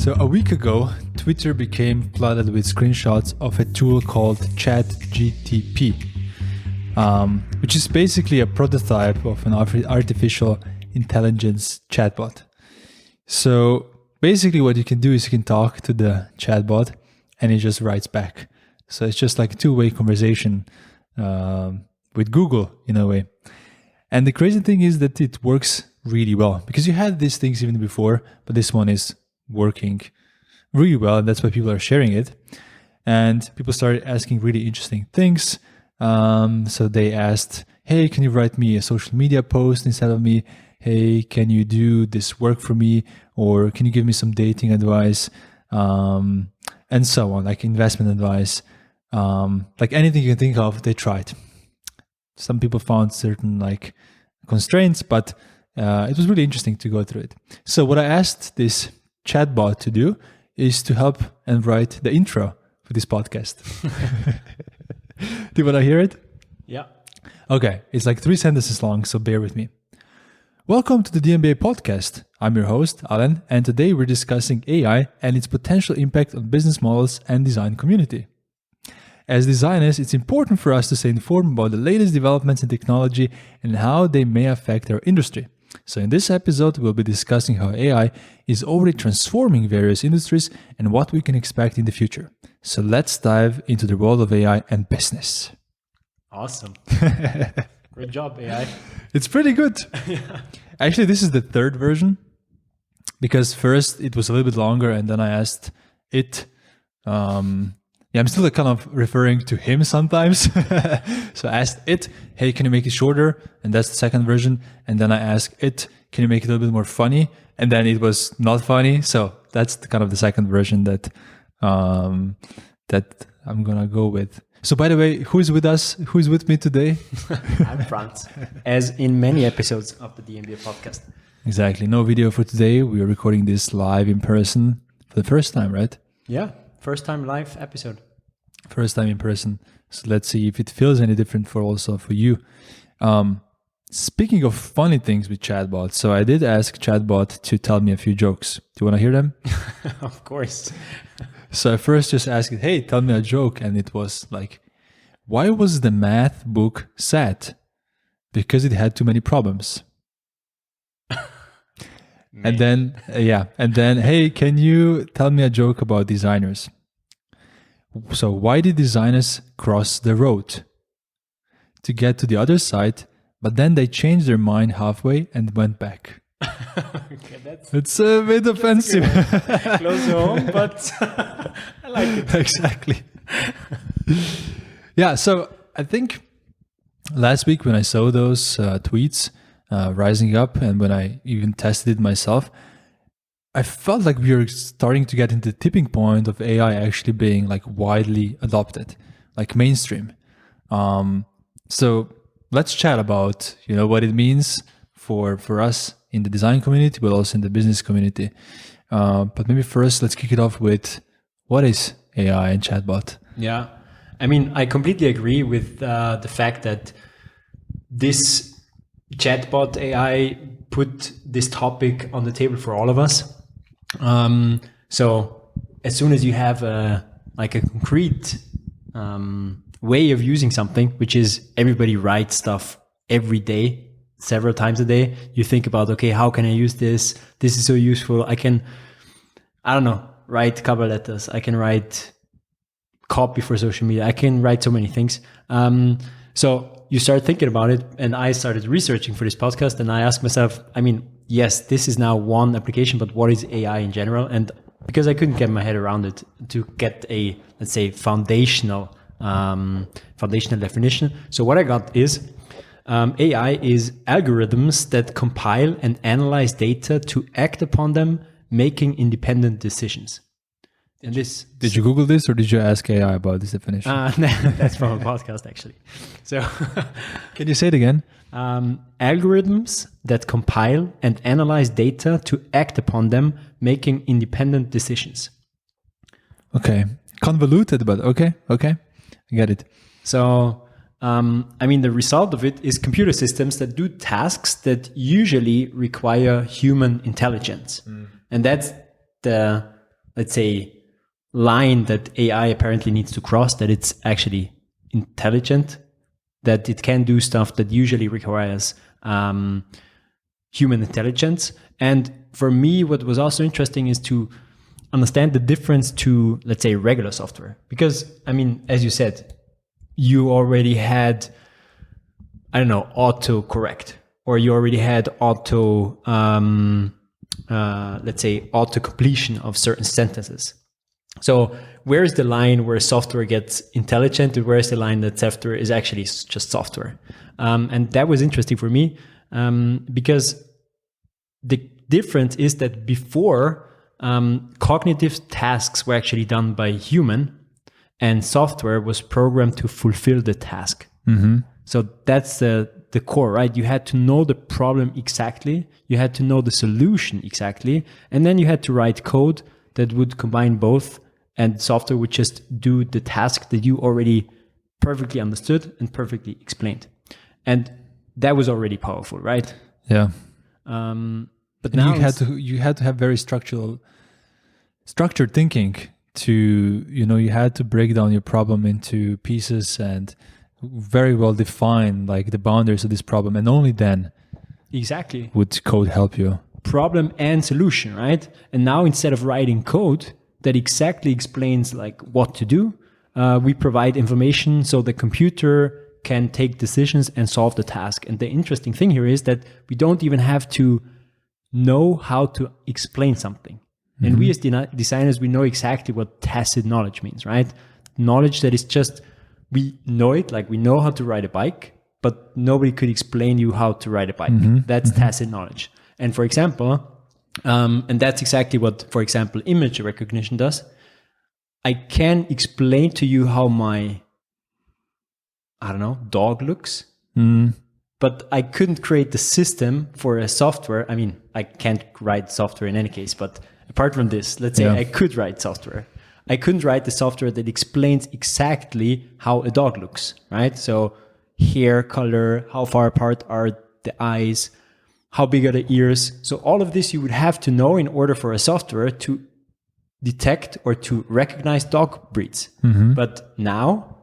So a week ago, Twitter became flooded with screenshots of a tool called chatgpt, which is basically a prototype of an artificial intelligence chatbot. So basically what you can do is you can talk to the chatbot and it just writes back. So it's just like a two-way conversation with Google in a way. And the crazy thing is that it works really well because you had these things even before, but this one is working really well. And that's why people are sharing it. And people started asking really interesting things. So they asked, hey, can you write me a social media post instead of me? Hey, can you do this work for me? Or can you give me some dating advice? And so on, like investment advice. Like anything you can think of, they tried. Some people found certain like constraints, but it was really interesting to go through it. So what I asked this chatbot to do is to help and write the intro for this podcast. Do you want to hear it? Yeah. Okay, it's like 3 sentences long, so bear with me. Welcome to the d.MBA podcast. I'm your host, Alan, and today we're discussing AI and its potential impact on business models and design community. As designers, it's important for us to stay informed about the latest developments in technology and how they may affect our industry. So in this episode, we'll be discussing how AI is already transforming various industries and what we can expect in the future. So let's dive into the world of AI and business. Awesome. Great job, AI. It's pretty good. Yeah. Actually, this is the third version because first it was a little bit longer and then I asked it. I'm still kind of referring to him sometimes. So I asked it, hey, can you make it shorter? And that's the second version. And then I asked it, can you make it a little bit more funny? And then it was not funny. So that's kind of the second version that I'm going to go with. So by the way, who's with us? Who's with me today? I'm Franz, as in many episodes of the d.MBA podcast. Exactly. No video for today. We are recording this live in person for the first time, right? Yeah. First time live episode. First time in person. So let's see if it feels any different for you. Speaking of funny things with chatbot, so I did ask chatbot to tell me a few jokes. Do you want to hear them? Of course. So I first just asked it, hey, tell me a joke. And it was like, why was the math book sad? Because it had too many problems. And then, hey, can you tell me a joke about designers? So why did designers cross the road? To get to the other side, but then they changed their mind halfway and went back. Okay, it's a bit offensive. Close to home, but I like it. Exactly. Yeah, so I think last week when I saw those tweets, rising up, and when I even tested it myself, I felt like we were starting to get into the tipping point of AI actually being like widely adopted, like mainstream. So let's chat about what it means for us in the design community, but also in the business community. But maybe first let's kick it off with what is AI and chatbot? Yeah, I mean, I completely agree with the fact that this chatbot AI put this topic on the table for all of us. So as soon as you have a concrete way of using something, which is everybody writes stuff every day, several times a day, you think about, okay, how can I use this? This is so useful. I can, write cover letters. I can write copy for social media. I can write so many things. So you start thinking about it, and I started researching for this podcast, and I asked myself, yes, this is now one application, but what is AI in general? And because I couldn't get my head around it to get a, let's say, foundational definition. So what I got is AI is algorithms that compile and analyze data to act upon them, making independent decisions. And this, did you Google this or did you ask AI about this definition? That's from a podcast, actually. So, can you say it again? Algorithms that compile and analyze data to act upon them, making independent decisions. Okay, convoluted, but okay, I get it. So, the result of it is computer systems that do tasks that usually require human intelligence, and that's the let's say, line that AI apparently needs to cross, that it's actually intelligent, that it can do stuff that usually requires human intelligence. And for me, what was also interesting is to understand the difference to, let's say, regular software. Because, I mean, as you said, you already had, I don't know, autocorrect, or you already had let's say, auto completion of certain sentences. So where is the line where software gets intelligent, and where is the line that software is actually just software? And that was interesting for me, because the difference is that before, cognitive tasks were actually done by human, and software was programmed to fulfill the task. Mm-hmm. So that's the core, right? You had to know the problem exactly, you had to know the solution exactly, and then you had to write code that would combine both, and software would just do the task that you already perfectly understood and perfectly explained. And that was already powerful, right? Yeah. But and now you had to have very structured thinking to, you had to break down your problem into pieces and very well define like the boundaries of this problem, and only then exactly would code help you. Problem and solution, right? And now instead of writing code that exactly explains like what to do, we provide information so the computer can take decisions and solve the task. And the interesting thing here is that we don't even have to know how to explain something. Mm-hmm. And we as designers, we know exactly what tacit knowledge means, right? Knowledge that is just, we know it, like we know how to ride a bike, but nobody could explain you how to ride a bike. Mm-hmm. That's tacit knowledge. And for example, and that's exactly what, for example, image recognition does. I can explain to you how my, I don't know, dog looks, but I couldn't create the system for a software. I mean, I can't write software in any case, but apart from this, let's say I could write software. I couldn't write the software that explains exactly how a dog looks, right? So hair color, how far apart are the eyes, how big are the ears. So all of this you would have to know in order for a software to detect or to recognize dog breeds. Mm-hmm. But now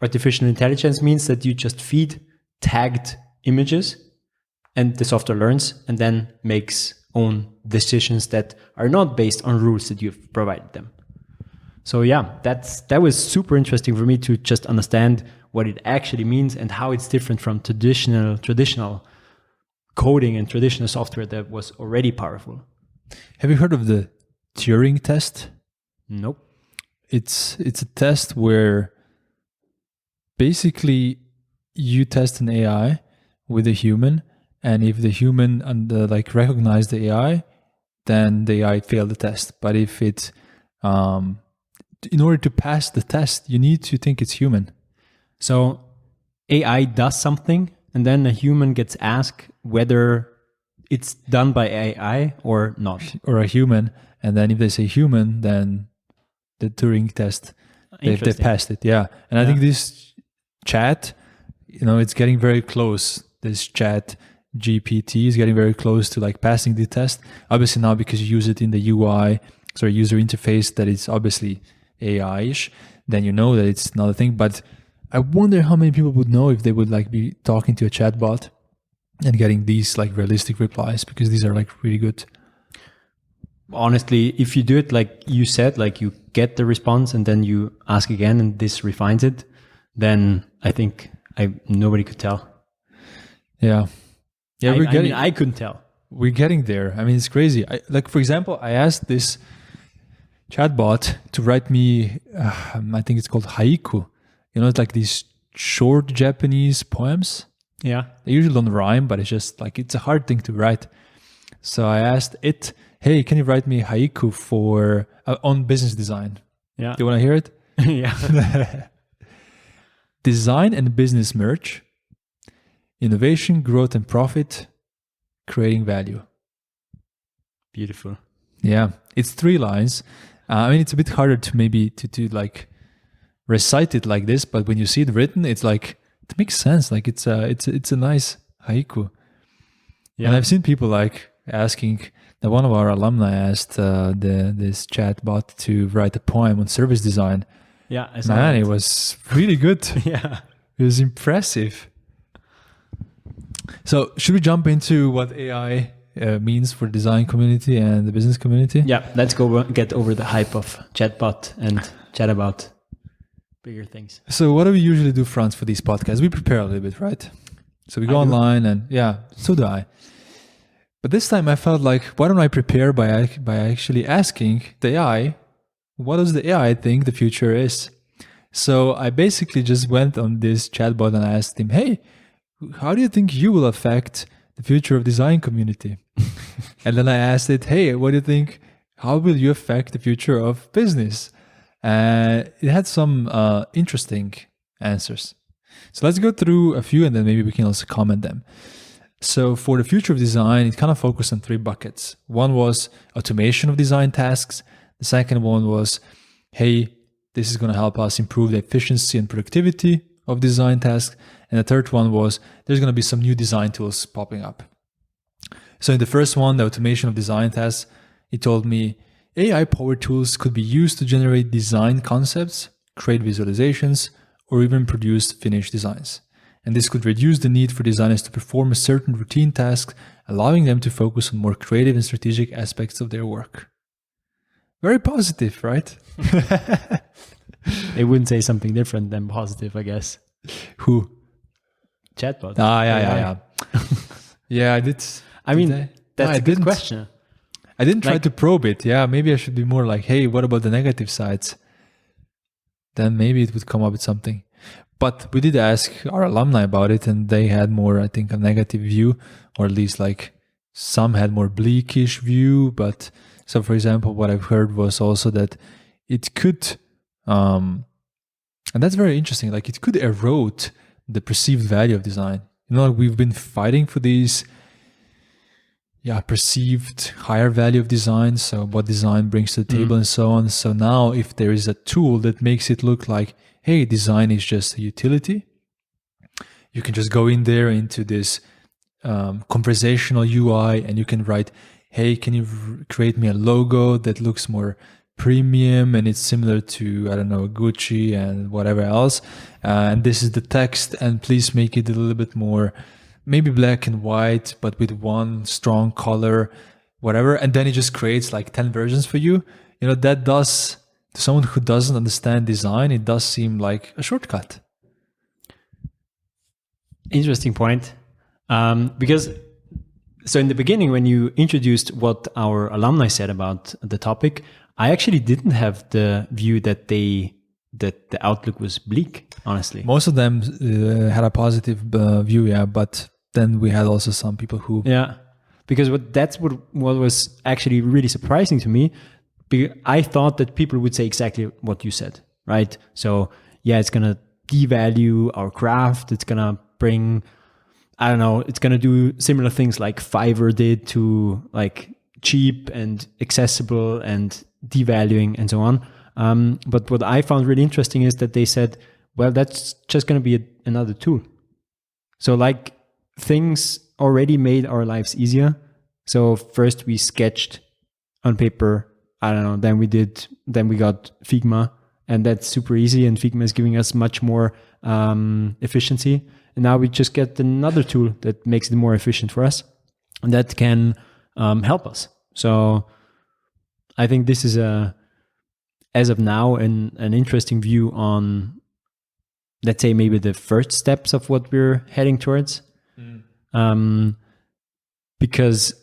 artificial intelligence means that you just feed tagged images and the software learns and then makes own decisions that are not based on rules that you've provided them. So yeah, that was super interesting for me to just understand what it actually means and how it's different from traditional coding and traditional software that was already powerful. Have you heard of the Turing test? Nope. It's a test where basically you test an AI with a human, and if the human recognize the AI, then the AI failed the test. But if it in order to pass the test, you need to think it's human. So AI does something, and then a human gets asked whether it's done by AI or not. Or a human. And then if they say human, then the Turing test, they've passed it. Yeah. And I think this chat, it's getting very close. This chat GPT is getting very close to like passing the test. Obviously now because you use it in the UI, user interface that is obviously AI-ish, then you know that it's not a thing. But I wonder how many people would know if they would like be talking to a chatbot and getting these like realistic replies, because these are like really good. Honestly, if you do it like you said, like you get the response and then you ask again and this refines it, then I think nobody could tell. Yeah. Yeah, I couldn't tell. We're getting there. I mean, it's crazy. For example, I asked this chatbot to write me, I think it's called haiku. It's like these short Japanese poems. Yeah. They usually don't rhyme, but it's just like, it's a hard thing to write. So I asked it, hey, can you write me haiku for on business design? Yeah. Do you want to hear it? Yeah. Design and business merge. Innovation, growth, and profit. Creating value. Beautiful. Yeah. It's 3 lines. I mean, it's a bit harder to maybe to like recite it like this, but when you see it written, it's like, it makes sense. Like it's a nice haiku. Yeah. And I've seen people like asking that one of our alumni asked this chatbot to write a poem on service design. Yeah, I saw Man, that. it was really good. Yeah. It was impressive. So should we jump into what AI means for the design community and the business community? Yeah, let's go get over the hype of chatbot and chat about bigger things. So what do we usually do, Franz, for these podcasts? We prepare a little bit, right? So we go online and yeah, so do I. But this time I felt like, why don't I prepare by actually asking the AI, what does the AI think the future is? So I basically just went on this chatbot and I asked him, hey, how do you think you will affect the future of design community? And then I asked it, hey, what do you think? How will you affect the future of business? It had some interesting answers. So let's go through a few and then maybe we can also comment them. So for the future of design, it kind of focused on 3 buckets. One was automation of design tasks. The second one was, hey, this is going to help us improve the efficiency and productivity of design tasks. And the third one was, there's going to be some new design tools popping up. So in the first one, the automation of design tasks, it told me AI-powered tools could be used to generate design concepts, create visualizations, or even produce finished designs. And this could reduce the need for designers to perform a certain routine task, allowing them to focus on more creative and strategic aspects of their work. Very positive, right? They wouldn't say something different than positive, I guess. Who? Chatbot. Yeah. Yeah, I did. I mean, I? that's No, a good question. I didn't try to probe it. Yeah, maybe I should be more like, hey, what about the negative sides? Then maybe it would come up with something. But we did ask our alumni about it and they had more, I think, a negative view, or at least like some had more bleakish view. But so, for example, what I've heard was also that it could, and that's very interesting, like it could erode the perceived value of design. You know, we've been fighting for these perceived higher value of design, so what design brings to the table and so on. So now if there is a tool that makes it look like, hey, design is just a utility, you can just go in there into this conversational UI and you can write, hey, can you create me a logo that looks more premium and it's similar to, I don't know, Gucci and whatever else. And this is the text and please make it a little bit more maybe black and white, but with one strong color, whatever. And then it just creates like 10 versions for you. You know, that does, to someone who doesn't understand design, it does seem like a shortcut. Interesting point. Because, so in the beginning, when you introduced what our alumni said about the topic, I actually didn't have the view that the outlook was bleak, honestly. Most of them had a positive view, yeah, but then we had also some people who... Yeah, because what was actually really surprising to me, because I thought that people would say exactly what you said, right? So yeah, it's going to devalue our craft. It's going to bring, I don't know, it's going to do similar things like Fiverr did to like cheap and accessible and devaluing and so on. But what I found really interesting is that they said, well, that's just going to be another tool. So like things already made our lives easier. So first we sketched on paper, I don't know, then we got Figma and that's super easy. And Figma is giving us much more efficiency. And now we just get another tool that makes it more efficient for us and that can help us. So I think this is as of now, an interesting view on, let's say, maybe the first steps of what we're heading towards. Because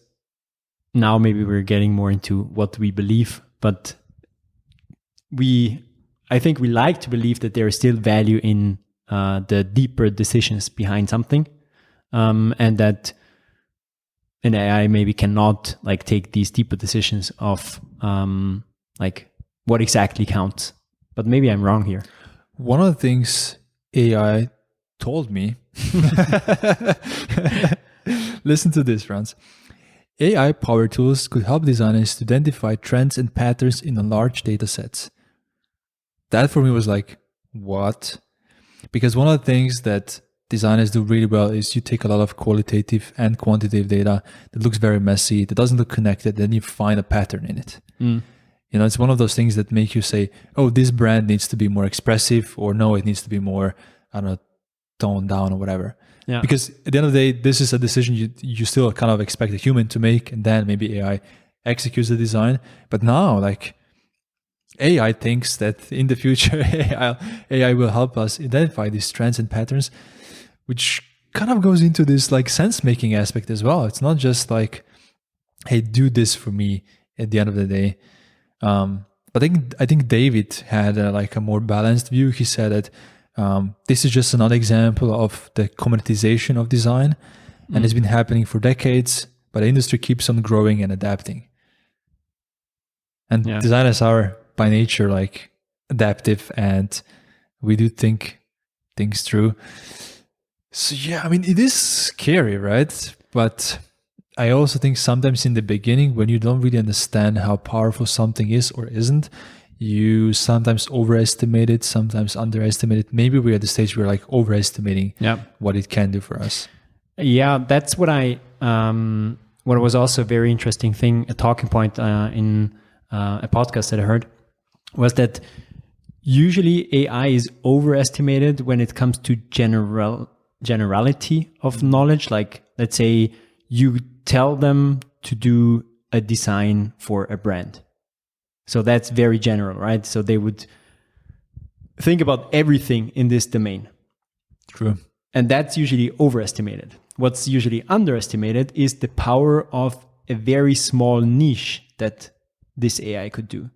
now maybe we're getting more into what we believe, but I think we like to believe that there is still value in the deeper decisions behind something, and that an AI maybe cannot like take these deeper decisions of like what exactly counts. But maybe I'm wrong here. One of the things AI told me, listen to this, Franz. AI power tools could help designers to identify trends and patterns in large data sets. That for me was like, what? Because one of the things that designers do really well is you take a lot of qualitative and quantitative data that looks very messy, that doesn't look connected, then you find a pattern in it. You know, it's one of those things that make you say, oh, this brand needs to be more expressive, or no, it needs to be more, I don't know, toned down or whatever. Yeah. Because at the end of the day, this is a decision you still kind of expect a human to make, and then maybe AI executes the design. But now, like, AI thinks that in the future, AI will help us identify these trends and patterns, which kind of goes into this like sense-making aspect as well. It's not just like, hey, do this for me at the end of the day. But I think David had like a more balanced view. He said that this is just another example of the commoditization of design, and it's been happening for decades, but the industry keeps on growing and adapting. And designers are by nature like adaptive, and we do think things through. So yeah, I mean, it is scary, right? But I also think sometimes in the beginning, when you don't really understand how powerful something is or isn't, you sometimes overestimate it, sometimes underestimate it. Maybe we're at the stage where like overestimating what it can do for us. Yeah, that's what what was also a very interesting thing, a talking point in a podcast that I heard, was that usually AI is overestimated when it comes to generality of knowledge. Like, let's say you tell them to do a design for a brand. So that's very general, right? So they would think about everything in this domain. True. And that's usually overestimated. What's usually underestimated is the power of a very small niche that this AI could do.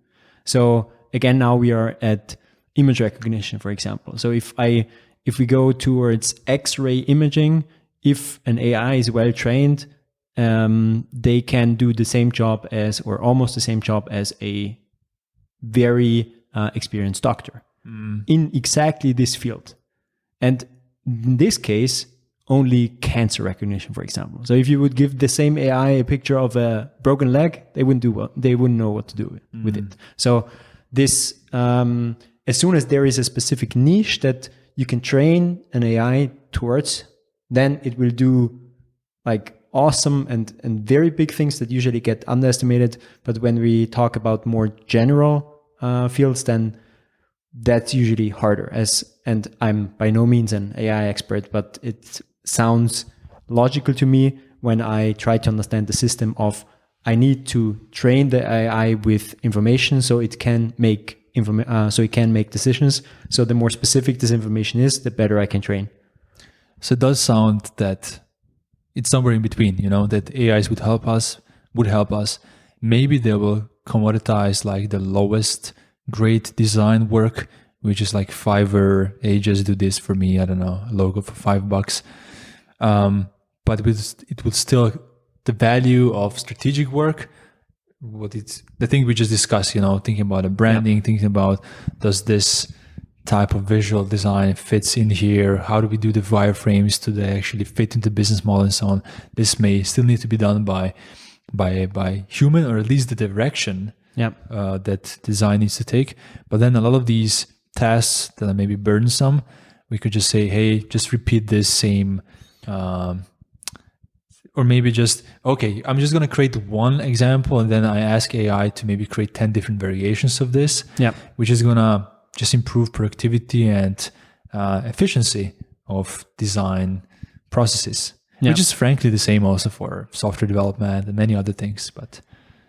So again, now we are at image recognition, for example. So if we go towards X-ray imaging, if an AI is well trained, they can do the same job as, or almost the same job as, a very experienced doctor in exactly this field. And in this case, only cancer recognition, for example. So if you would give the same AI a picture of a broken leg, they wouldn't know what to do with it. So this, as soon as there is a specific niche that you can train an AI towards, then it will do like awesome and very big things that usually get underestimated. But when we talk about more general fields, then that's usually harder. And I'm by no means an AI expert, but it sounds logical to me when I try to understand the system of, I need to train the AI with information so it can make decisions. So the more specific this information is, the better I can train. So it does sound that it's somewhere in between, you know, that AIs would help us. Maybe they will commoditize like the lowest grade design work, which is like Fiverr, hey, just do this for me, I don't know, a logo for $5. But it will still, the value of strategic work, the thing we just discussed, you know, thinking about a branding, thinking about, does this type of visual design fits in here? How do we do the wireframes to actually fit into business model and so on? This may still need to be done by human, or at least the direction that design needs to take. But then a lot of these tasks that are maybe burdensome, we could just say, hey, just repeat this same, or maybe just, okay, I'm just going to create one example, and then I ask AI to maybe create 10 different variations of this, which is going to just improve productivity and efficiency of design processes, which is frankly the same also for software development and many other things. But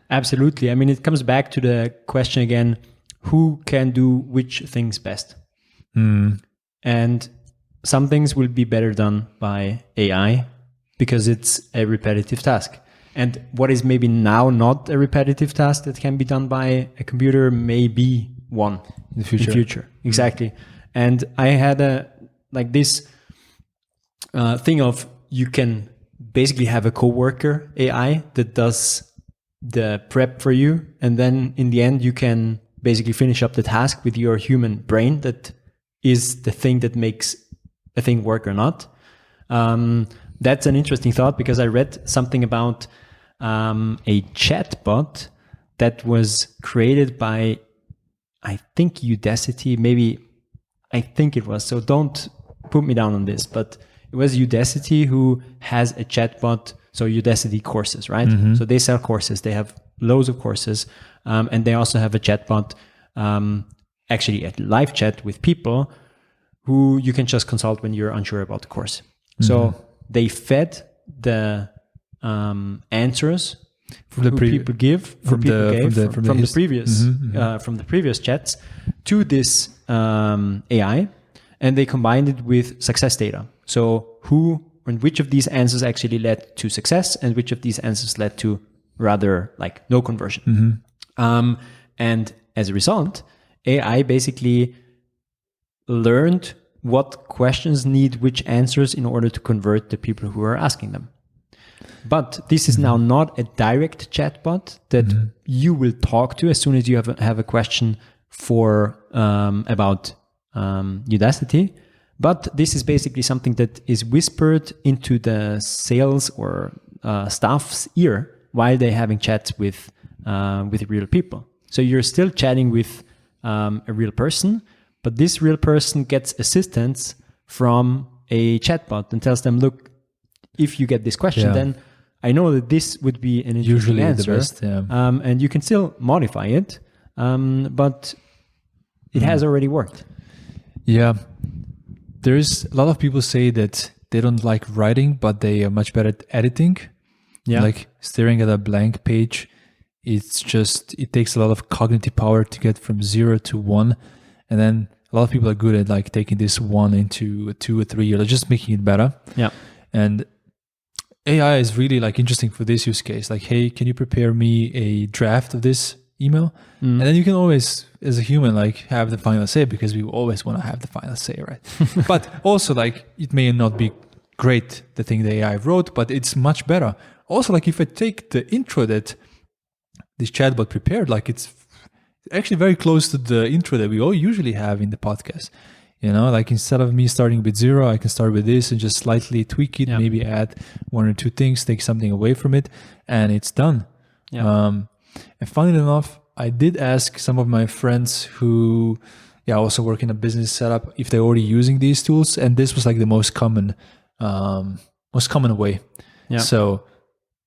absolutely. I mean, it comes back to the question again, who can do which things best? And some things will be better done by AI because it's a repetitive task. And what is maybe now not a repetitive task that can be done by a computer may be one in the future. Exactly. And I had this thing of, you can basically have a coworker AI that does the prep for you, and then in the end you can basically finish up the task with your human brain. That is the thing that makes a thing work or not. That's an interesting thought, because I read something about a chatbot that was created by, I think, Udacity, maybe, I think it was. So don't put me down on this, but it was Udacity who has a chatbot. So Udacity courses, right? So they sell courses. They have loads of courses. And they also have a chatbot, actually a live chat with people who you can just consult when you're unsure about the course. So they fed the answers from the people give from the previous chats to this AI, and they combined it with success data. So who and which of these answers actually led to success, and which of these answers led to rather like no conversion. And as a result, AI basically learned what questions need which answers in order to convert the people who are asking them. But this is now not a direct chatbot that you will talk to as soon as you have a question for about Udacity. But this is basically something that is whispered into the sales or staff's ear while they're having chats with real people. So you're still chatting with a real person, but this real person gets assistance from a chatbot and tells them, look, if you get this question, then I know that this would be an interesting answer. The best, and you can still modify it, but it has already worked. Yeah. There's a lot of people say that they don't like writing, but they are much better at editing. Yeah. Like staring at a blank page, it takes a lot of cognitive power to get from 0 to 1. And then a lot of people are good at like taking this 1 into a 2 or 3, or just making it better. Yeah. And AI is really like interesting for this use case. Like, hey, can you prepare me a draft of this email? And then you can always, as a human, like have the final say, because we always want to have the final say, right? But also like it may not be great, the thing the AI wrote, but it's much better. Also, like if I take the intro that this chatbot prepared, like it's actually very close to the intro that we all usually have in the podcast. You know, like instead of me starting with 0, I can start with this and just slightly tweak it, maybe add 1 or 2 things, take something away from it, and it's done. And funnily enough, I did ask some of my friends who also work in a business setup if they're already using these tools, and this was like the most common way. So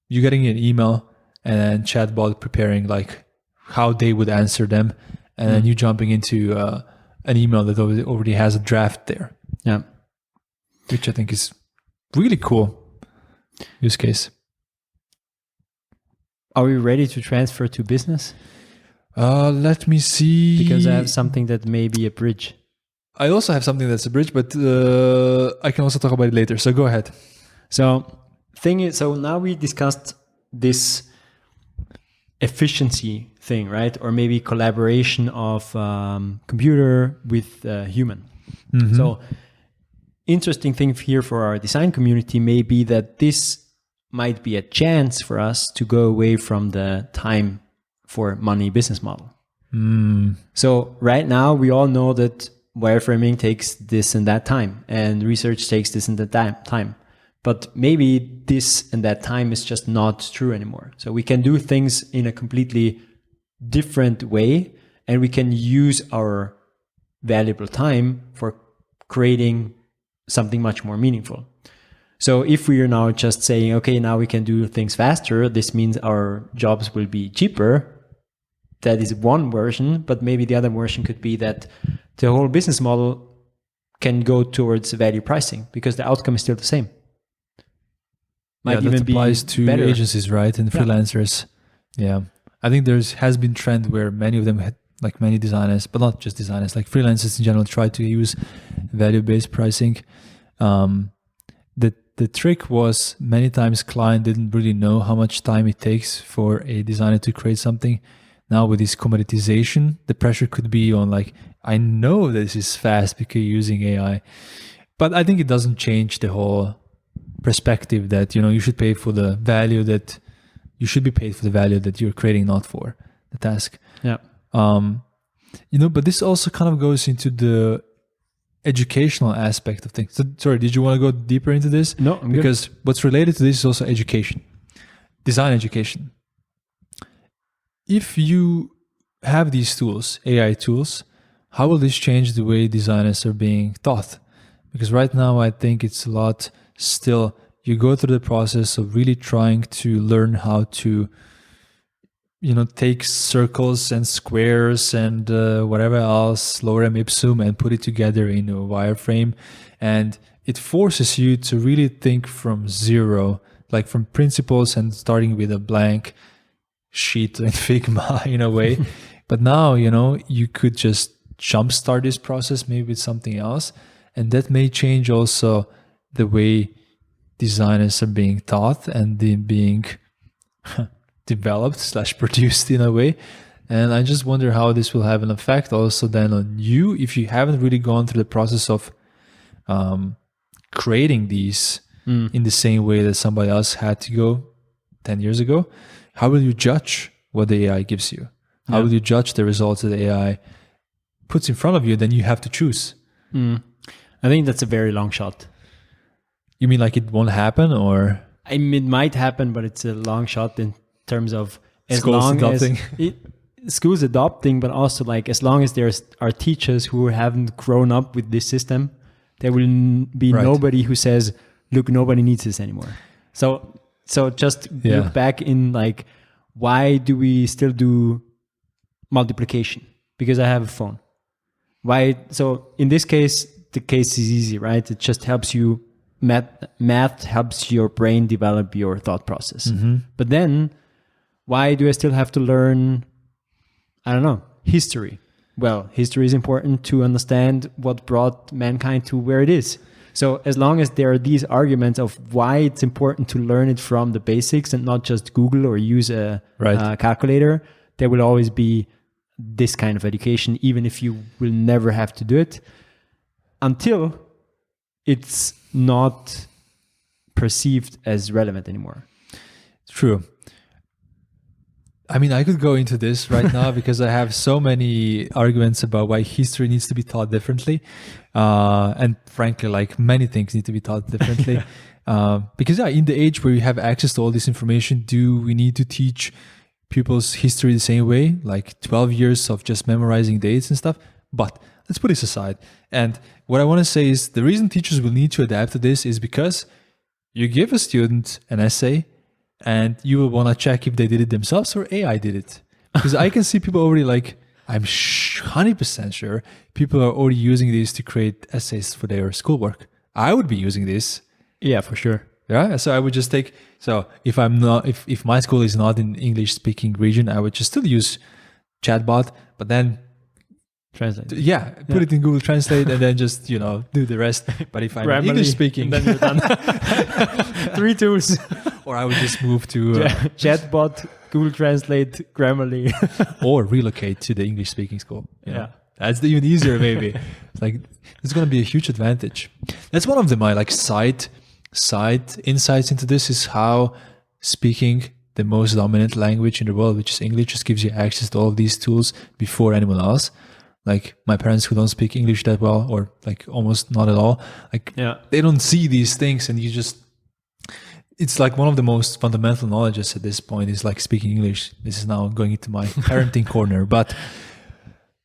you're getting an email and then chatbot preparing like how they would answer them, and then you jumping into an email that already has a draft there. Yeah. Which I think is really cool use case. Are we ready to transfer to business? Let me see. Because I have something that may be a bridge. I also have something that's a bridge, but I can also talk about it later. So go ahead. So now we discussed this efficiency thing, right? Or maybe collaboration of computer with human. So interesting thing here for our design community may be that this might be a chance for us to go away from the time for money business model. So right now we all know that wireframing takes this and that time, and research takes this and that time. But maybe this and that time is just not true anymore. So we can do things in a completely different way, and we can use our valuable time for creating something much more meaningful. So if we are now just saying, okay, now we can do things faster, this means our jobs will be cheaper. That is one version, but maybe the other version could be that the whole business model can go towards value pricing because the outcome is still the same. That applies to better agencies, right? And freelancers. Yeah. I think has been trend where many of them had, like many designers, but not just designers, like freelancers in general, try to use value-based pricing. The trick was many times client didn't really know how much time it takes for a designer to create something. Now with this commoditization, the pressure could be on like, I know this is fast because you're using AI, but I think it doesn't change the whole perspective that, you should pay for the value that you should be paid for the value that you're creating, not for the task. Yeah. But this also kind of goes into the educational aspect of things. So, sorry, did you want to go deeper into this? No, I'm because good. What's related to this is also education, design education. If you have these tools, AI tools, how will this change the way designers are being taught? Because right now, I think it's a lot still, you go through the process of really trying to learn how to, take circles and squares and whatever else, lorem ipsum, and put it together in a wireframe. And it forces you to really think from zero, like from principles and starting with a blank sheet in Figma in a way. But now, you could just jumpstart this process maybe with something else. And that may change also the way designers are being taught and being developed / produced in a way. And I just wonder how this will have an effect also then on you if you haven't really gone through the process of creating these in the same way that somebody else had to go 10 years ago. How will you judge what the AI gives you? How will you judge the results that the AI puts in front of you? Then you have to choose. I think that's a very long shot. You mean like it won't happen, or? I mean, it might happen, but it's a long shot in terms of schools adopting. Schools adopting, but also like as long as there are teachers who haven't grown up with this system, there will be nobody who says, look, nobody needs this anymore. So just look back in like, why do we still do multiplication? Because I have a phone. Why? So in this case, the case is easy, right? It just helps you, math helps your brain develop your thought process. Mm-hmm. But then why do I still have to learn, I don't know, history? Well, history is important to understand what brought mankind to where it is. So as long as there are these arguments of why it's important to learn it from the basics and not just Google or use a calculator, there will always be this kind of education, even if you will never have to do it, until it's not perceived as relevant anymore. True. I mean, I could go into this right now because I have so many arguments about why history needs to be taught differently. And frankly, like many things need to be taught differently. Because in the age where you have access to all this information, do we need to teach pupils history the same way? Like 12 years of just memorizing dates and stuff? But let's put this aside. And what I want to say is the reason teachers will need to adapt to this is because you give a student an essay and you will want to check if they did it themselves or AI did it. Because I can see people already like, I'm 100% sure people are already using these to create essays for their schoolwork. I would be using this. Yeah, for sure. Yeah. So I would just take, so if my school is not in English speaking region, I would just still use chatbot, but then translate. Yeah, put it in Google Translate and then just, do the rest. But if I'm English speaking, then you're done. 3 tools. Or I would just move to chatbot, Google Translate, Grammarly, or relocate to the English speaking school. That's even easier, maybe. It's like it's going to be a huge advantage. That's one of my like side insights into this is how speaking the most dominant language in the world, which is English, just gives you access to all of these tools before anyone else. Like my parents who don't speak English that well, or like almost not at all, they don't see these things, and it's like one of the most fundamental knowledges at this point is like speaking English. This is now going into my parenting corner. But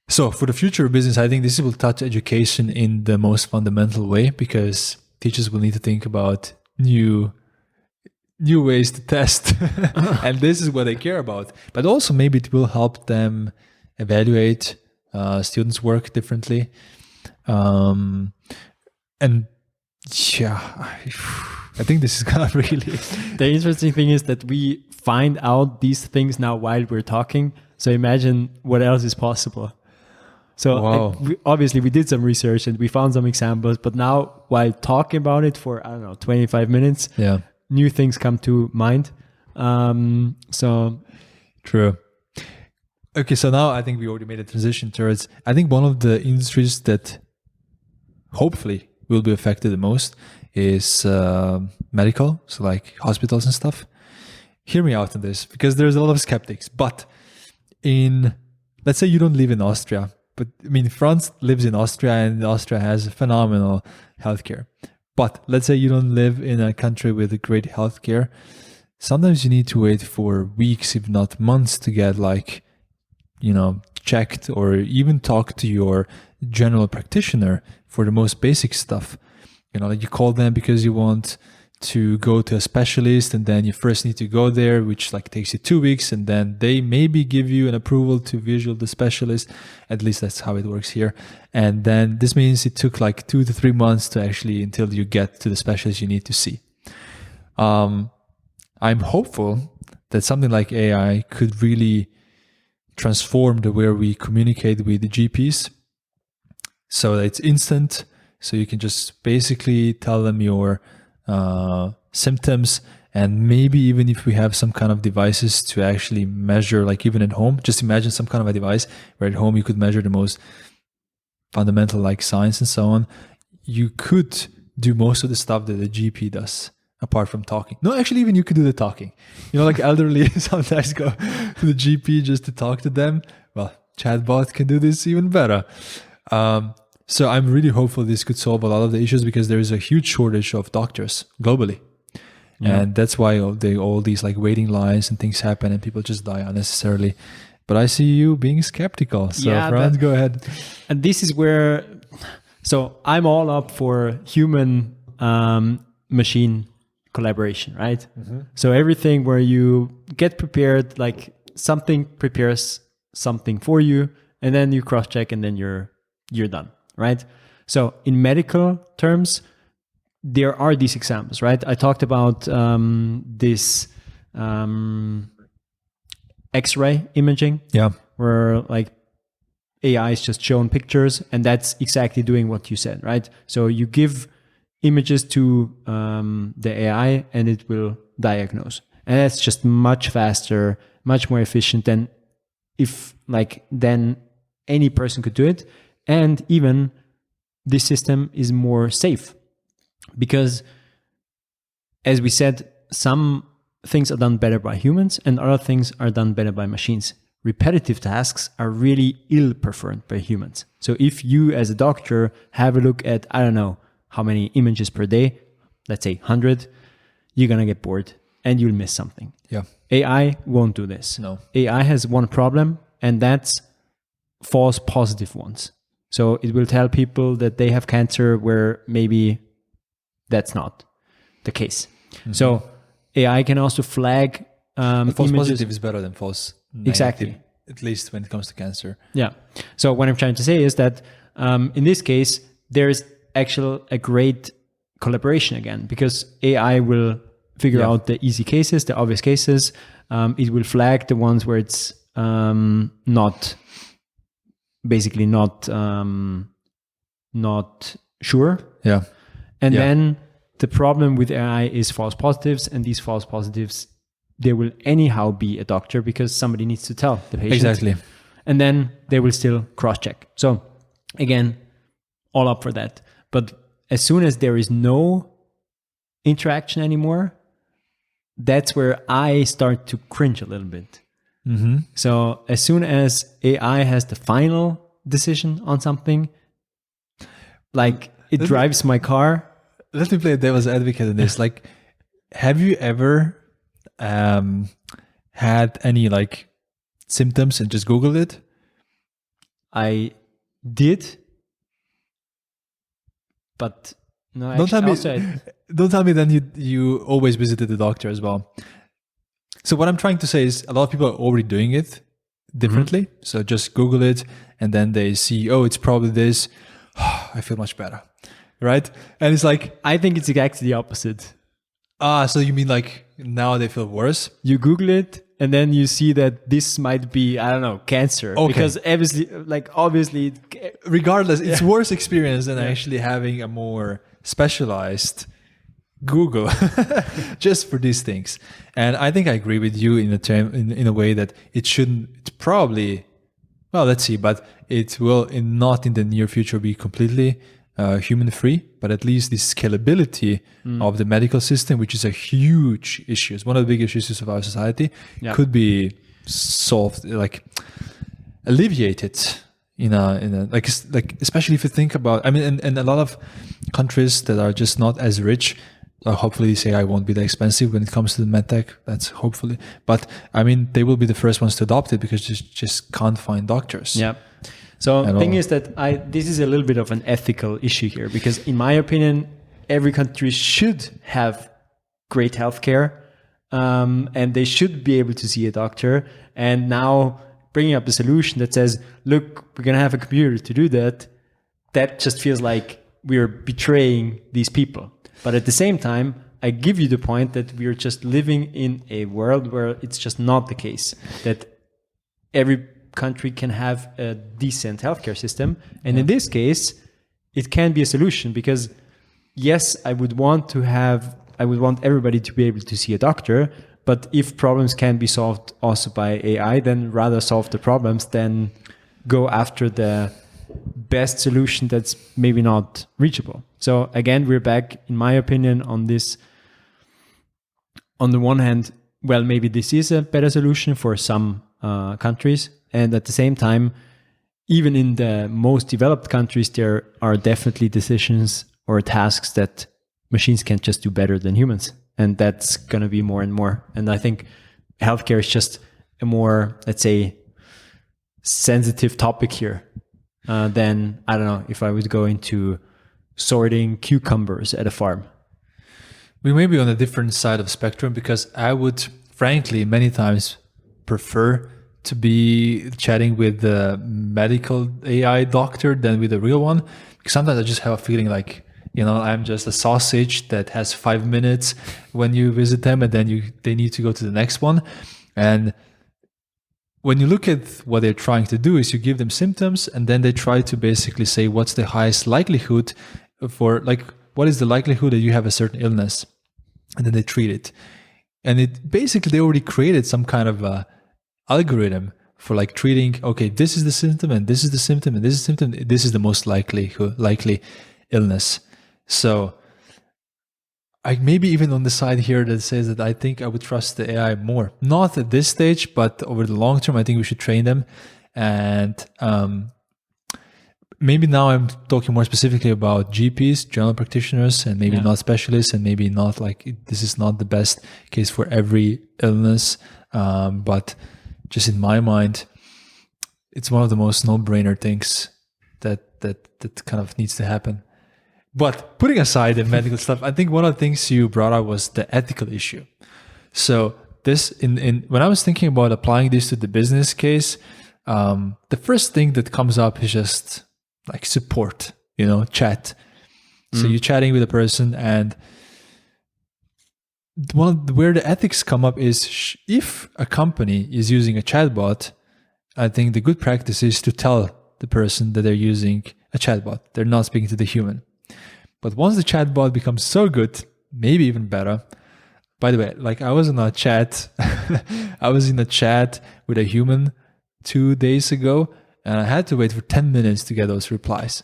so for the future of business, I think this will touch education in the most fundamental way because teachers will need to think about new ways to test. And this is what they care about. But also maybe it will help them evaluate students' work differently. And I think this is gonna really... The interesting thing is that we find out these things now while we're talking. So imagine what else is possible. So obviously we did some research and we found some examples, but now while talking about it for, 25 minutes, new things come to mind. So true. Okay, so now I think we already made a transition towards, I think one of the industries that hopefully will be affected the most is medical, so like hospitals and stuff. Hear me out on this, because there's a lot of skeptics. But let's say you don't live in Austria, but I mean, France lives in Austria and Austria has phenomenal healthcare. But let's say you don't live in a country with a great healthcare. Sometimes you need to wait for weeks, if not months, to get checked or even talk to your general practitioner for the most basic stuff. like you call them because you want to go to a specialist, and then you first need to go there, which like takes you 2 weeks, and then they maybe give you an approval to visual the specialist. At least that's how it works here. And then this means it took like 2 to 3 months to actually until you get to the specialist you need to see. I'm hopeful that something like AI could really transform the way we communicate with the GPs, so that it's instant. So you can just basically tell them your symptoms, and maybe even if we have some kind of devices to actually measure, like even at home, just imagine some kind of a device where at home you could measure the most fundamental like signs and so on. You could do most of the stuff that the GP does apart from talking. No, actually, even you could do the talking. Like elderly sometimes go to the GP just to talk to them. Well, chatbot can do this even better. So I'm really hopeful this could solve a lot of the issues, because there is a huge shortage of doctors globally. Yeah. And that's why all these like waiting lines and things happen and people just die unnecessarily. But I see you being skeptical. So Franz, go ahead. And this is where, so I'm all up for human machine collaboration, right? Mm-hmm. So everything where you get prepared, like something prepares something for you, and then you cross check, and then you're done, right? So in medical terms, there are these examples, right? I talked about this X-ray imaging, where like AI is just showing pictures, and that's exactly doing what you said, right? So you give images to the AI, and it will diagnose, and that's just much faster, much more efficient than than any person could do it. And even this system is more safe, because as we said, some things are done better by humans and other things are done better by machines. Repetitive tasks are really ill-performed by humans. So if you as a doctor have a look at, I don't know, how many images per day, let's say 100, you're going to get bored and you'll miss something. Yeah. AI won't do this. No. AI has one problem, and that's false positive ones. So it will tell people that they have cancer where maybe that's not the case. Mm-hmm. So AI can also flag false images. Positive is better than false negative, exactly, at least when it comes to cancer. Yeah. So what I'm trying to say is that in this case, there's actually a great collaboration again, because AI will figure out the easy cases, the obvious cases. It will flag the ones where it's not sure. Yeah. And then the problem with AI is false positives, and these false positives, there will anyhow be a doctor, because somebody needs to tell the patient. Exactly. And then they will still cross-check. So again, all up for that. But as soon as there is no interaction anymore, that's where I start to cringe a little bit. Mm-hmm. So as soon as AI has the final decision on something, like it drives my car. Let me play devil's advocate in this. Like, have you ever had any like symptoms and just Googled it? I did, but no. Don't tell me then you always visited the doctor as well. So what I'm trying to say is a lot of people are already doing it differently. Mm-hmm. So just Google it, and then they see, oh, it's probably this. I feel much better, right? And it's like, I think it's exactly the opposite. So you mean like now they feel worse? You Google it, and then you see that this might be, I don't know, cancer. Okay. Because obviously, regardless, it's worse experience than actually having a more specialized Google just for these things. And I think I agree with you in a way that it shouldn't. It's probably, well, let's see, but it will not in the near future be completely human free, but at least the scalability of the medical system, which is a huge issue, it's one of the biggest issues of our society, could be solved, like alleviated in a like especially if you think about, I mean, and a lot of countries that are just not as rich, hopefully this AI won't be that expensive when it comes to the medtech. That's hopefully, but I mean, they will be the first ones to adopt it, because just can't find doctors. Yeah. So the thing is that this is a little bit of an ethical issue here, because in my opinion, every country should have great healthcare, and they should be able to see a doctor. And now bringing up a solution that says, look, we're going to have a computer to do that, that just feels like we're betraying these people. But at the same time, I give you the point that we're just living in a world where it's just not the case, that every country can have a decent healthcare system. And in this case, it can be a solution, because yes, I would want everybody to be able to see a doctor, but if problems can be solved also by AI, then rather solve the problems than go after the best solution that's maybe not reachable. So again, we're back, in my opinion, on this. On the one hand, well, maybe this is a better solution for some countries. And at the same time, even in the most developed countries, there are definitely decisions or tasks that machines can't just do better than humans. And that's going to be more and more. And I think healthcare is just a more, let's say, sensitive topic here than, I don't know, if I would go into sorting cucumbers at a farm. We may be on a different side of the spectrum, because I would, frankly, many times prefer to be chatting with the medical AI doctor than with a real one. Because sometimes I just have a feeling like, I'm just a sausage that has 5 minutes when you visit them, and then they need to go to the next one. And when you look at what they're trying to do is you give them symptoms, and then they try to basically say, what's the highest likelihood for, like, what is the likelihood that you have a certain illness? And then they treat it. And it basically, they already created some kind of a algorithm for like treating, okay, this is the symptom, and this is the symptom, and this is the symptom, this is the most likely illness. So I maybe even on the side here that says that I think I would trust the AI more. Not at this stage, but over the long term, I think we should train them. And maybe now I'm talking more specifically about GPs, general practitioners, and maybe not specialists, and maybe not like, this is not the best case for every illness. But just in my mind, it's one of the most no-brainer things that kind of needs to happen. But putting aside the medical stuff, I think one of the things you brought up was the ethical issue. So this, when I was thinking about applying this to the business case, the first thing that comes up is just like support, chat. So you're chatting with a person, and where the ethics come up is if a company is using a chatbot, I think the good practice is to tell the person that they're using a chatbot. They're not speaking to the human. But once the chatbot becomes so good, maybe even better. By the way, like I was in a chat with a human 2 days ago, and I had to wait for 10 minutes to get those replies.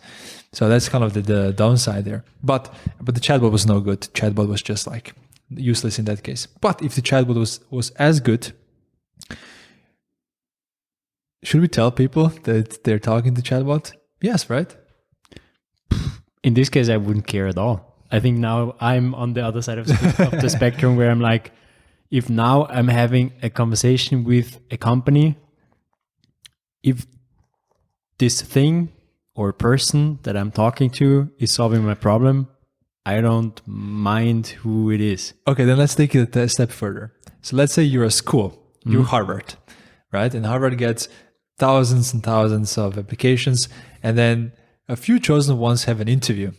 So that's kind of the downside there. But the chatbot was no good. Chatbot was just like useless in that case. But if the chatbot was as good, should we tell people that they're talking to chatbot? Yes, right? In this case, I wouldn't care at all. I think now I'm on the other side of the spectrum, where I'm like, if now I'm having a conversation with a company, if this thing or person that I'm talking to is solving my problem, I don't mind who it is. Okay, then let's take it a step further. So let's say you're a school, you're Harvard, right? And Harvard gets thousands and thousands of applications, and then a few chosen ones have an interview.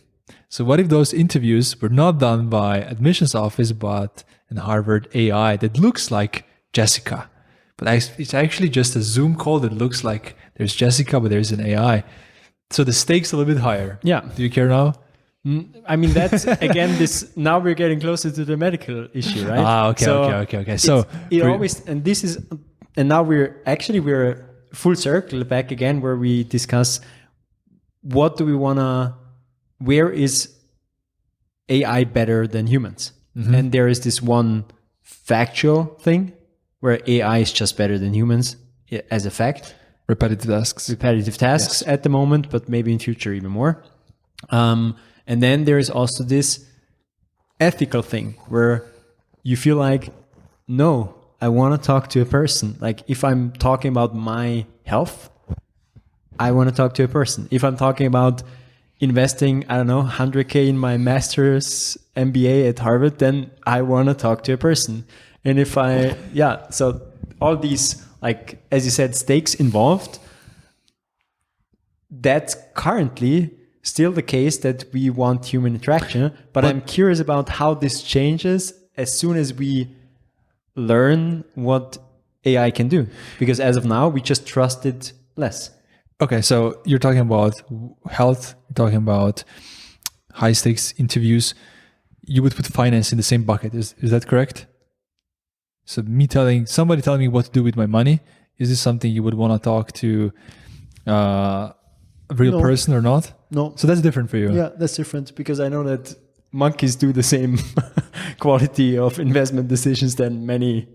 So what if those interviews were not done by admissions office, but an Harvard AI that looks like Jessica? But it's actually just a Zoom call that looks like there's Jessica, but there's an AI. So the stakes a little bit higher. Yeah. Do you care now? I mean, that's again, now we're getting closer to the medical issue, right? Okay. So now we're full circle back again, where we discuss what do we want to, where is AI better than humans? Mm-hmm. And there is this one factual thing where AI is just better than humans as a fact. Repetitive tasks yes. At the moment, but maybe in future even more. And then there is also this ethical thing where you feel like, no, I want to talk to a person. Like if I'm talking about my health, I want to talk to a person. If I'm talking about investing, I don't know, 100K in my master's MBA at Harvard, then I want to talk to a person. And if so all these, like, as you said, stakes involved, that's currently still the case that we want human interaction. But I'm curious about how this changes as soon as we learn what AI can do. Because as of now, we just trust it less. Okay, so you're talking about health, you're talking about high stakes interviews. You would put finance in the same bucket. Is that correct? So somebody telling me what to do with my money, is this something you would want to talk to a real person or not? No. So that's different for you. Yeah, that's different because I know that monkeys do the same quality of investment decisions than many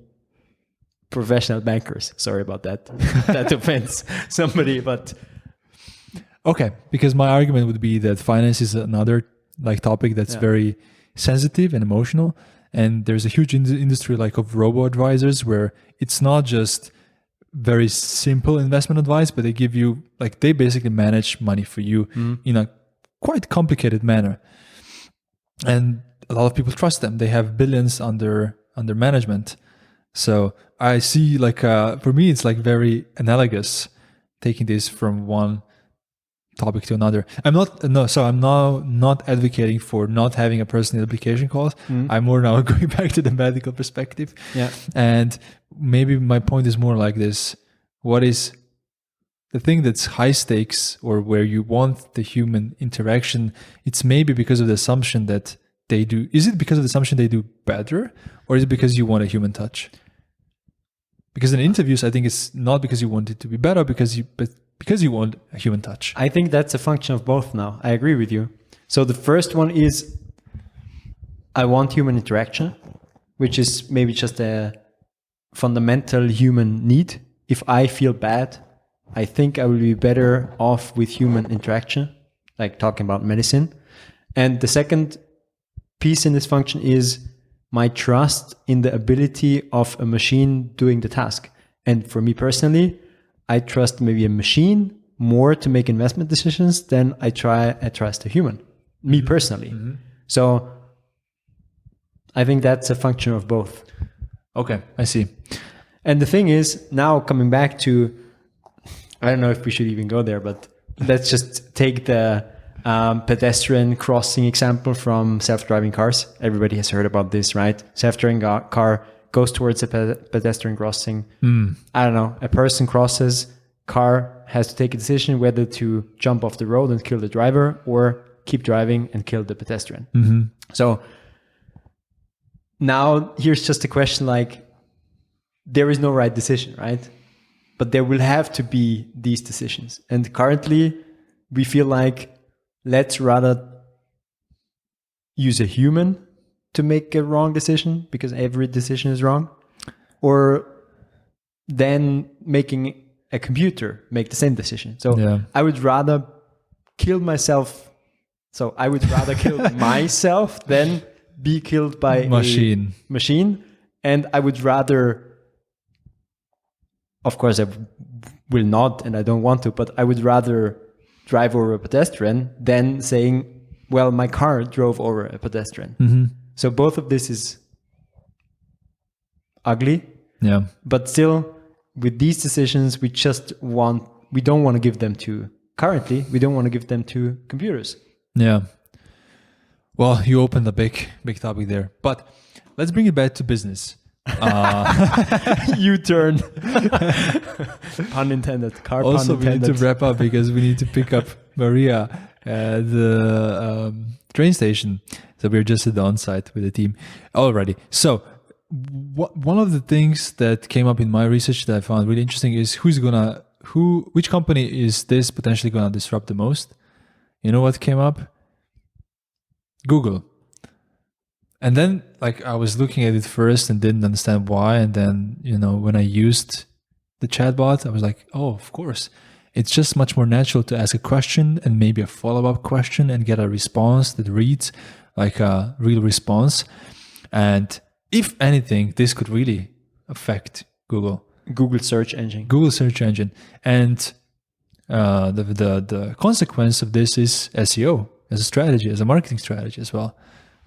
professional bankers. Sorry about that. That offends somebody, but okay, because my argument would be that finance is another topic that's very sensitive and emotional, and there's a huge industry of robo advisors where it's not just very simple investment advice, but they give you they basically manage money for you in a quite complicated manner, and a lot of people trust them. They have billions under management. So I see for me, it's very analogous taking this from one topic to another. I'm now not advocating for not having a person in application calls. I'm more now going back to the medical perspective. Yeah. And maybe my point is more like this. What is the thing that's high stakes or where you want the human interaction? It's maybe because of the assumption that they do. Is it because of the assumption they do better, or is it because you want a human touch? Because in interviews, I think it's not because you want it to be better, but because you want a human touch. I think that's a function of both now. I agree with you. So the first one is I want human interaction, which is maybe just a fundamental human need. If I feel bad, I think I will be better off with human interaction, like talking about medicine. And the second piece in this function is my trust in the ability of a machine doing the task. And for me personally, I trust maybe a machine more to make investment decisions than I trust a human, me personally. Mm-hmm. So I think that's a function of both. Okay, I see. And the thing is, now coming back to, I don't know if we should even go there, but let's just take the pedestrian crossing example from self-driving cars. Everybody has heard about this, right? Self-driving car goes towards a pedestrian crossing. I don't know, a person crosses, car has to take a decision whether to jump off the road and kill the driver or keep driving and kill the pedestrian. Mm-hmm. So now here's just a question there is no right decision, right? But there will have to be these decisions. And currently we feel let's rather use a human to make a wrong decision because every decision is wrong, or then making a computer make the same decision. So I would rather kill myself. So I would rather kill myself than be killed by a machine. And I would rather, of course I will not, and I don't want to, but I would rather drive over a pedestrian than saying, well, my car drove over a pedestrian. Mm-hmm. So both of this is ugly. Yeah. But still, with these decisions, we don't want to give them to computers. Yeah. Well, you opened a big topic there. But let's bring it back to business. U-turn. Pun intended. Also, we need to wrap up because we need to pick up Maria at the train station. So we're just at the on-site with the team already. So one of the things that came up in my research that I found really interesting is which company is this potentially gonna disrupt the most? You know what came up? Google. And then I was looking at it first and didn't understand why. And then, when I used the chatbot, I was like, oh, of course. It's just much more natural to ask a question and maybe a follow-up question and get a response that reads like a real response. And if anything, this could really affect Google search engine. Google search engine. And the consequence of this is SEO as a strategy, as a marketing strategy as well,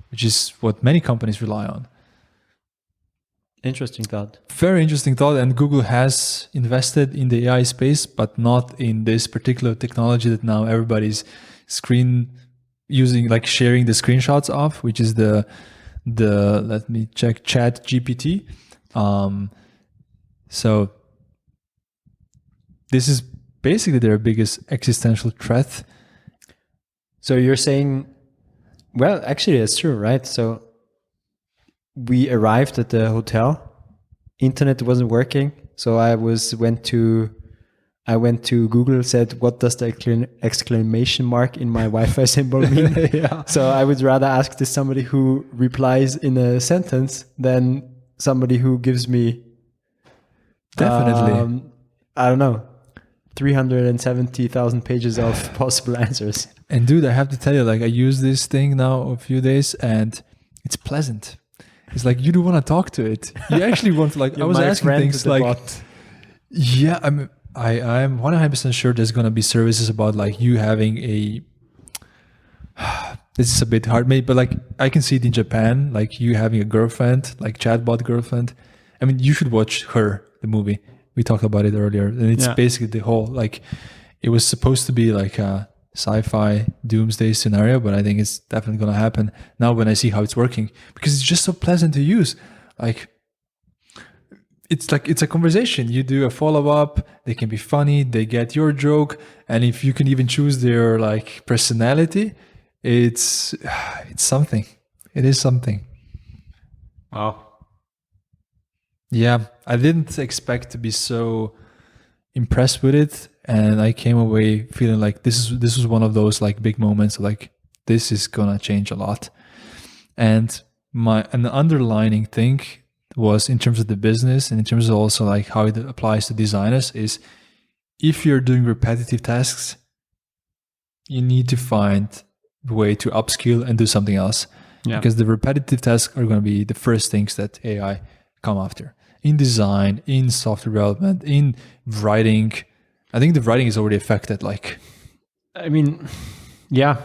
which is what many companies rely on. Interesting thought. Very interesting thought. And Google has invested in the AI space, but not in this particular technology that now everybody's using, like sharing the screenshots of, which is the let me check, chatgpt. So this is basically their biggest existential threat. So you're saying, well, actually that's true, right? So we arrived at the hotel, internet wasn't working. So I went to Google, said, what does the exclamation mark in my Wi-Fi symbol mean? Yeah. So I would rather ask this somebody who replies in a sentence than somebody who gives me Definitely. I don't know, 370,000 pages of possible answers. And dude, I have to tell you, like I use this thing now a few days and it's pleasant. It's like you do want to talk to it. You actually want to, like, I was asking things like, bot. Yeah, I'm 100% sure there's going to be services about like you having a, this is a bit hard maybe, but like I can see it in Japan, like you having a girlfriend, like chatbot girlfriend. I mean, you should watch Her, the movie. We talked about it earlier. And it's basically the whole, like, it was supposed to be like a sci-fi doomsday scenario, but I think it's definitely going to happen now when I see how it's working, because it's just so pleasant to use. Like, it's a conversation. You do a follow-up, they can be funny, they get your joke, and if you can even choose their like personality, it's something. It is something. Wow. Yeah, I didn't expect to be so impressed with it, and I came away feeling like this was one of those like big moments, like this is gonna change a lot. And an underlining thing was, in terms of the business and in terms of also like how it applies to designers, is if you're doing repetitive tasks, you need to find a way to upskill and do something else. Yeah. Because the repetitive tasks are going to be the first things that AI come after. In design, in software development, in writing. I think the writing is already affected. Like, I mean, yeah,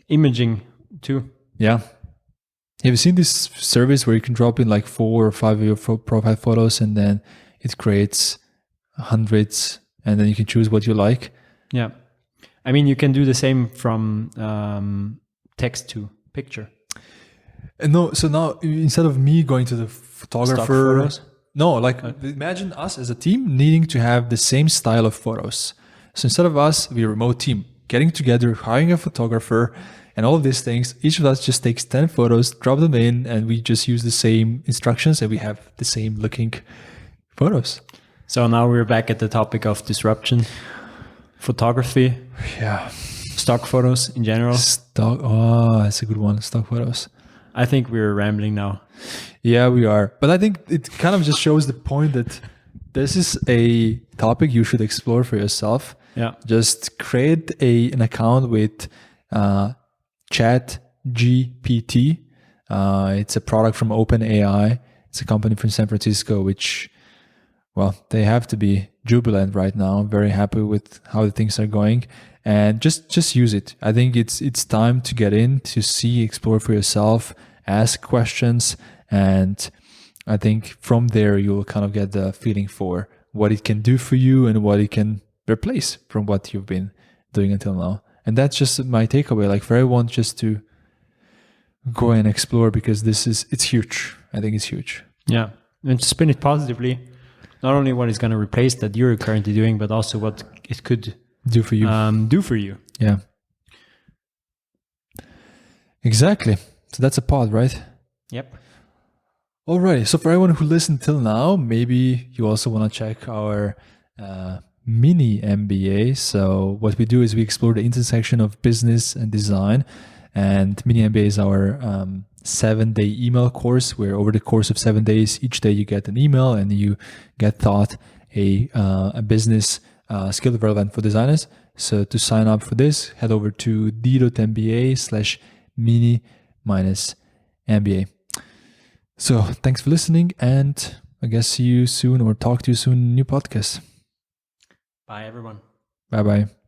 imaging too. Yeah. Have you seen this service where you can drop in like 4 or 5 of your profile photos and then it creates hundreds and then you can choose what you like? Yeah. I mean, you can do the same from text to picture. No, so now instead of me going to the photographer, imagine us as a team needing to have the same style of photos. So instead of us, we're a remote team getting together, hiring a photographer, and all of these things. Each of us just takes 10 photos, drop them in, and we just use the same instructions, and we have the same looking photos. So now we're back at the topic of disruption, photography, stock photos in general. That's a good one. Stock photos. I think we're rambling now. Yeah, we are. But I think it kind of just shows the point that this is a topic you should explore for yourself. Yeah. Just create an account with chatgpt. It's a product from OpenAI. It's a company from San Francisco, which, well, they have to be jubilant right now. I'm very happy with how the things are going. And just use it. I think it's time to get in, to see, explore for yourself, ask questions. And I think from there, you'll kind of get the feeling for what it can do for you and what it can replace from what you've been doing until now. And that's just my takeaway, like for everyone, just to go and explore, because it's huge. I think it's huge. Yeah. And to spin it positively, not only what it's going to replace that you're currently doing, but also what it could do for you. Yeah. Exactly. So that's a pod, right? Yep. Alrighty. So for everyone who listened till now, maybe you also want to check our mini MBA. So what we do is we explore the intersection of business and design. And mini MBA is our 7-day email course, where over the course of 7 days, each day you get an email and you get taught a business skill relevant for designers. So to sign up for this, head over to d.MBA/mini-MBA. So thanks for listening, and I guess see you soon or talk to you soon in a new podcast. Bye, everyone. Bye bye.